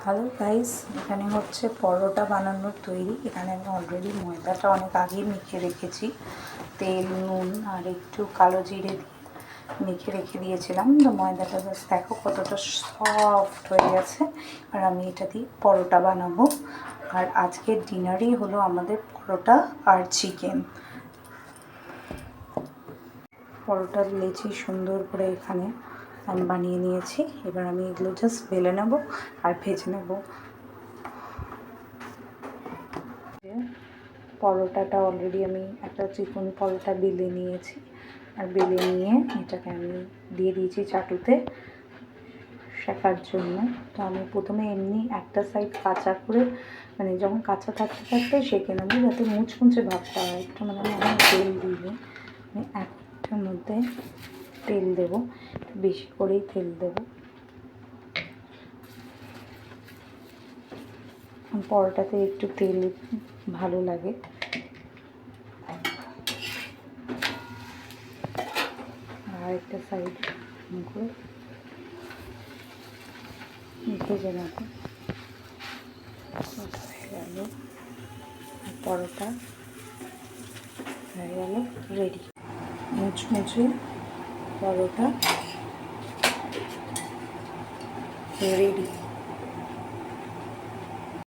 Hello guys, এখানে হচ্ছে পরোটা বানানোর তৈরি। এখানে আমি অলরেডি ময়দাটা অনেক আগেই মেখে রেখেছি। তেল, নুন আর একটু কালো জিরে দিয়ে মেখে রেখে দিয়েছিলাম। তো ময়দাটা জাস্ট দেখো কতটা সফট হয়ে গেছে। আর আমি এটা দিয়ে পরোটা বানাবো। আর আজকের ডিনারই হলো আমাদের পরোটা আর চিকেন। পরোটার লেচি সুন্দর করে এখানে আমি বানিয়ে নিয়েছি। এবার আমি এগুলো জাস্ট বেলে নেব আর ভেজে নেব। পরোটাটা অলরেডি আমি একটা চিকন পরোটা বেলে নিয়েছি। আর বেলে নিয়ে এটাকে আমি দিয়ে দিয়েছি চাটুতে শেখার জন্য। তো আমি প্রথমে এমনি একটা সাইড কাঁচা করে, মানে যখন কাঁচা থাকতে থাকতে সেঁকে নেবো, যাতে মুচমুচে ভাবটা হয়। একটু মানে আমি তেল দিইনি, আমি একটার মধ্যে তেল দেবো, বেশি করেই তেল দেবো। পরোটাতে একটু তেল ভালো লাগে। আর একটা সাইড করে ভেজে নেব। হয়ে গেল পরোটা, হয়ে গেল রেডি। মুচমুচে পরোটা রেডি।